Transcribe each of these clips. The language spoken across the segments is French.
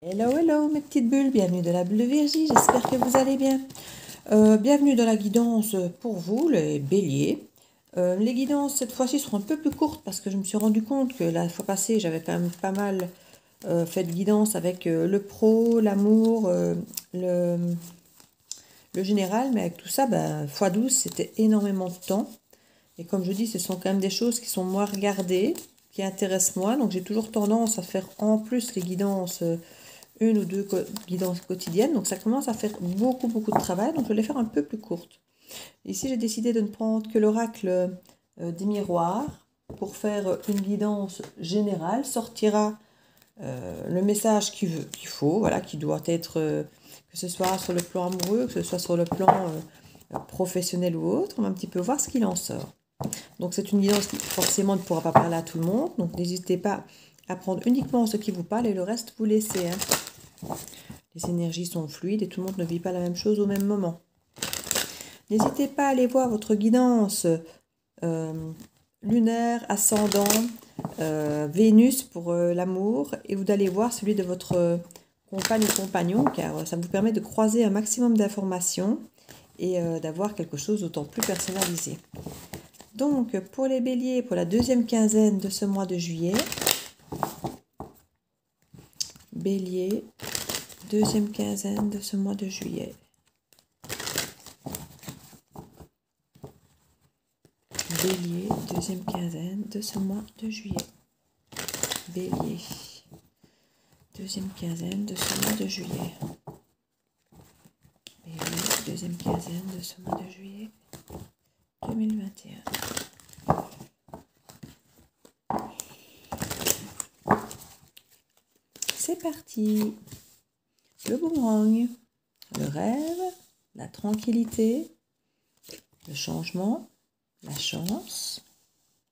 Hello, hello mes petites bulles, bienvenue dans la bulle de Virgie, j'espère que vous allez bien. Bienvenue dans la guidance pour vous, les béliers. Les guidances cette fois-ci seront un peu plus courtes parce que je me suis rendu compte que la fois passée j'avais quand même pas mal fait de guidance avec le pro, l'amour, le général, mais avec tout ça, x12 c'était énormément de temps. Et comme je dis, ce sont quand même des choses qui sont moins regardées, qui intéressent moi, donc j'ai toujours tendance à faire en plus les guidances une ou deux guidances quotidiennes. Donc ça commence à faire beaucoup de travail. Donc je vais les faire un peu plus courtes. Ici j'ai décidé de ne prendre que l'oracle des miroirs pour faire une guidance générale. Sortira le message qu'il faut, voilà, qui doit être, que ce soit sur le plan amoureux, que ce soit sur le plan professionnel ou autre. On va un petit peu voir ce qu'il en sort. Donc c'est une guidance qui forcément ne pourra pas parler à tout le monde. Donc n'hésitez pas à prendre uniquement ce qui vous parle et le reste vous laissez. Les énergies sont fluides et tout le monde ne vit pas la même chose au même moment. N'hésitez pas à aller voir votre guidance lunaire, ascendant, Vénus pour l'amour, et vous allez voir celui de votre compagne ou compagnon, car ça vous permet de croiser un maximum d'informations et d'avoir quelque chose d'autant plus personnalisé. Donc pour les béliers, pour la deuxième quinzaine de ce mois de juillet, bélier, deuxième quinzaine de ce mois de juillet. Bélier, deuxième quinzaine de ce mois de juillet. Bélier, deuxième quinzaine de ce mois de juillet. Bélier, deuxième quinzaine de ce mois de juillet 2021. C'est parti. Le boomerang, le rêve, la tranquillité, le changement, la chance,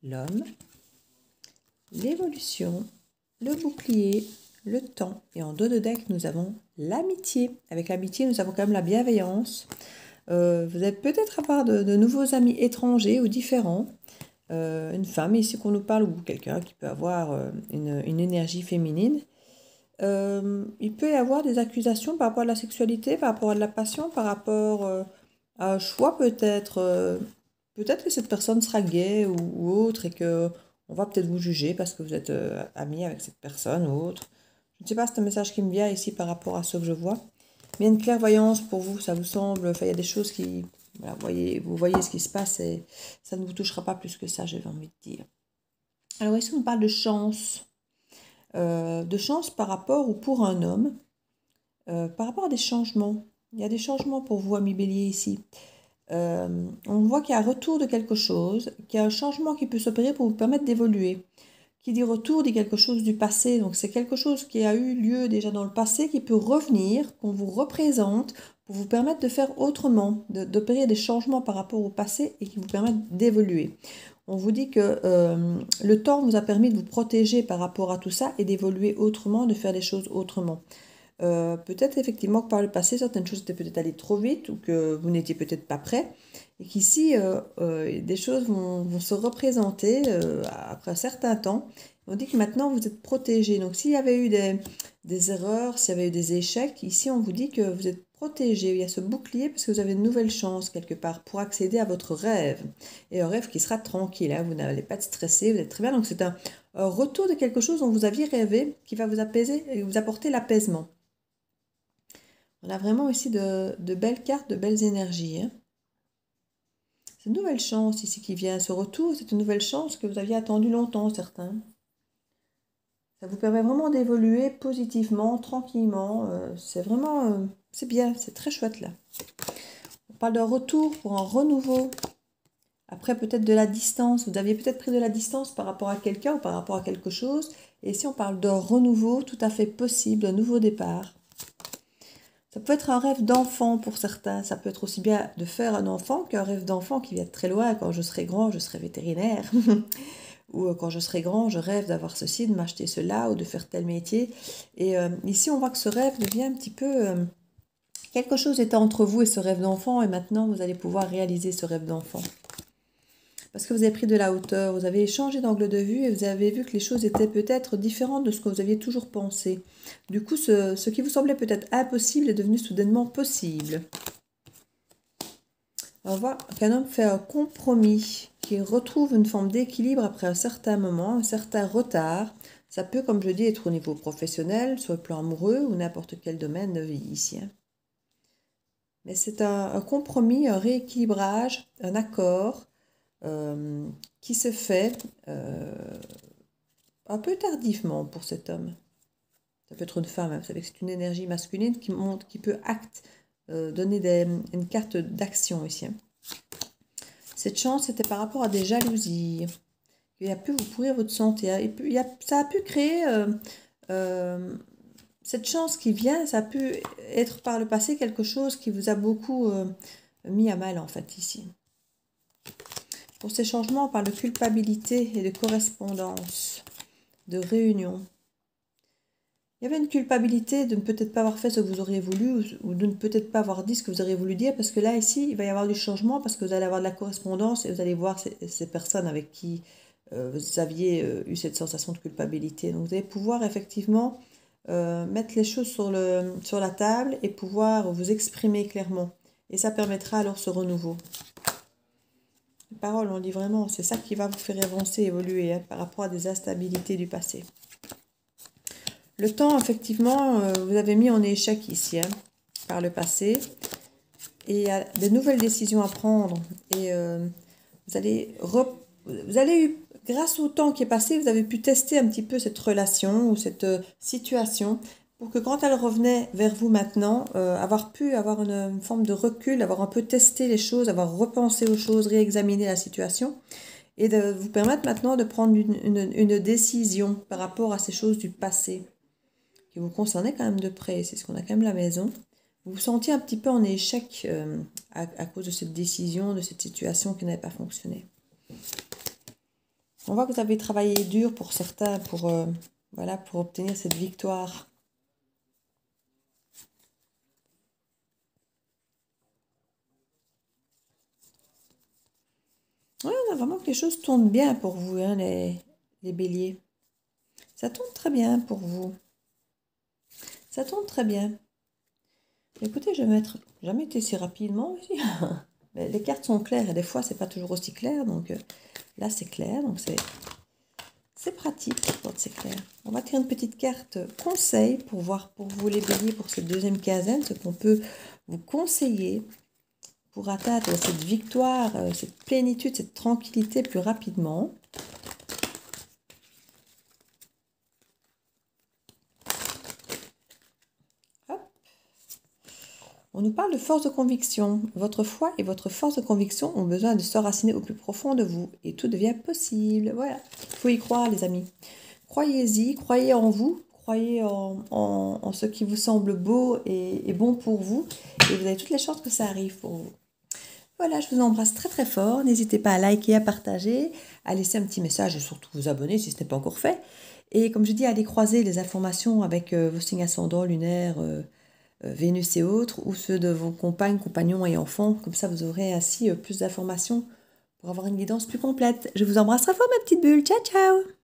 l'homme, l'évolution, le bouclier, le temps. Et en dos de deck, nous avons l'amitié. Avec l'amitié, nous avons quand même la bienveillance. Vous allez peut-être avoir de nouveaux amis étrangers ou différents. Une femme ici qu'on nous parle, ou quelqu'un qui peut avoir une énergie féminine. Il peut y avoir des accusations par rapport à la sexualité, par rapport à de la passion, par rapport à un choix peut-être. Peut-être que cette personne sera gay ou autre et que on va peut-être vous juger parce que vous êtes ami avec cette personne ou autre. Je ne sais pas, c'est un message qui me vient ici par rapport à ce que je vois. Mais il y a une clairvoyance pour vous, ça vous semble. Enfin, il y a des choses qui. Voilà, vous voyez ce qui se passe et ça ne vous touchera pas plus que ça, j'avais envie de dire. Alors ici, on parle de chance. De chance par rapport ou pour un homme, par rapport à des changements. Il y a des changements pour vous, amis bélier, ici. On voit qu'il y a un retour de quelque chose, qu'il y a un changement qui peut s'opérer pour vous permettre d'évoluer. Qui dit retour dit quelque chose du passé, donc c'est quelque chose qui a eu lieu déjà dans le passé, qui peut revenir, qu'on vous représente, pour vous permettre de faire autrement, d'opérer des changements par rapport au passé et qui vous permettent d'évoluer. On vous dit que le temps vous a permis de vous protéger par rapport à tout ça et d'évoluer autrement, de faire les choses autrement. Peut-être effectivement que par le passé, certaines choses étaient peut-être allées trop vite ou que vous n'étiez peut-être pas prêt. Et qu'ici, des choses vont se représenter après un certain temps. On dit que maintenant, vous êtes protégé. Donc, s'il y avait eu des erreurs, s'il y avait eu des échecs, ici, on vous dit que vous êtes protégé. Il y a ce bouclier parce que vous avez une nouvelle chance quelque part pour accéder à votre rêve. Et un rêve qui sera tranquille. Hein. Vous n'allez pas être stressé, vous êtes très bien. Donc, c'est un retour de quelque chose dont vous aviez rêvé qui va vous apaiser et vous apporter l'apaisement. On a vraiment ici de belles cartes, de belles énergies. Hein. C'est une nouvelle chance ici qui vient. Ce retour, c'est une nouvelle chance que vous aviez attendue longtemps, certains. Ça vous permet vraiment d'évoluer positivement, tranquillement. C'est vraiment, c'est bien, c'est très chouette là. On parle d'un retour pour un renouveau. Après peut-être de la distance. Vous aviez peut-être pris de la distance par rapport à quelqu'un ou par rapport à quelque chose. Et ici, on parle d'un renouveau tout à fait possible, d'un nouveau départ. Ça peut être un rêve d'enfant pour certains. Ça peut être aussi bien de faire un enfant qu'un rêve d'enfant qui vient de très loin. Quand je serai grand, je serai vétérinaire. Ou quand je serai grand, je rêve d'avoir ceci, de m'acheter cela ou de faire tel métier. Et ici, on voit que ce rêve devient un petit peu... quelque chose était entre vous et ce rêve d'enfant. Et maintenant, vous allez pouvoir réaliser ce rêve d'enfant. parce que vous avez pris de la hauteur, vous avez changé d'angle de vue et vous avez vu que les choses étaient peut-être différentes de ce que vous aviez toujours pensé. Du coup, ce qui vous semblait peut-être impossible est devenu soudainement possible. On voit qu'un homme fait un compromis, qui retrouve une forme d'équilibre après un certain moment, un certain retard. Ça peut, comme je dis, être au niveau professionnel, sur le plan amoureux ou n'importe quel domaine de vie ici. Mais c'est un compromis, un rééquilibrage, un accord qui se fait un peu tardivement pour cet homme. Ça peut être une femme, hein. Vous savez que c'est une énergie masculine qui montre, qui peut donner une carte d'action ici. Cette chance, c'était par rapport à des jalousies. Il a pu vous pourrir votre santé. Ça a pu créer cette chance qui vient. Ça a pu être par le passé quelque chose qui vous a beaucoup mis à mal en fait ici. Pour ces changements, on parle de culpabilité et de correspondance, de réunion. Il y avait une culpabilité de ne peut-être pas avoir fait ce que vous auriez voulu ou de ne peut-être pas avoir dit ce que vous auriez voulu dire parce que là, ici, il va y avoir du changement parce que vous allez avoir de la correspondance et vous allez voir ces personnes avec qui vous aviez eu cette sensation de culpabilité. Donc, vous allez pouvoir effectivement mettre les choses sur la table et pouvoir vous exprimer clairement. Et ça permettra alors ce renouveau. Les paroles, on dit vraiment, c'est ça qui va vous faire avancer, évoluer par rapport à des instabilités du passé. Le temps, effectivement, vous avez mis en échec ici, par le passé. Et il y a des nouvelles décisions à prendre. Et vous allez grâce au temps qui est passé, vous avez pu tester un petit peu cette relation ou cette situation pour que quand elle revenait vers vous maintenant, avoir une forme de recul, avoir un peu testé les choses, avoir repensé aux choses, réexaminé la situation et de vous permettre maintenant de prendre une décision par rapport à ces choses du passé qui vous concernait quand même de près, c'est ce qu'on a quand même la maison. Vous vous sentiez un petit peu en échec à cause de cette décision, de cette situation qui n'avait pas fonctionné. On voit que vous avez travaillé dur pour certains pour obtenir cette victoire. Ouais, on a vraiment que les choses tournent bien pour vous, hein, les béliers. Ça tourne très bien pour vous. Ça tourne très bien. Écoutez, je vais mettre... Jamais été si rapidement aussi. Mais les cartes sont claires et des fois, c'est pas toujours aussi clair. Donc là, c'est clair. Donc c'est pratique quand c'est clair. On va tirer une petite carte conseil pour voir pour vous les béliers pour cette deuxième quinzaine, ce qu'on peut vous conseiller pour atteindre cette victoire, cette plénitude, cette tranquillité plus rapidement. On nous parle de force de conviction. Votre foi et votre force de conviction ont besoin de s'enraciner au plus profond de vous. Et tout devient possible. Voilà. Il faut y croire, les amis. Croyez-y, croyez en vous. Croyez en ce qui vous semble beau et bon pour vous. Et vous avez toutes les chances que ça arrive pour vous. Voilà, je vous embrasse très très fort. N'hésitez pas à liker, à partager, à laisser un petit message et surtout vous abonner si ce n'est pas encore fait. Et comme je dis, allez croiser les informations avec vos signes ascendants, lunaires, Vénus et autres, ou ceux de vos compagnes, compagnons et enfants. Comme ça, vous aurez ainsi plus d'informations pour avoir une guidance plus complète. Je vous embrasse très fort, ma petite bulle. Ciao, ciao!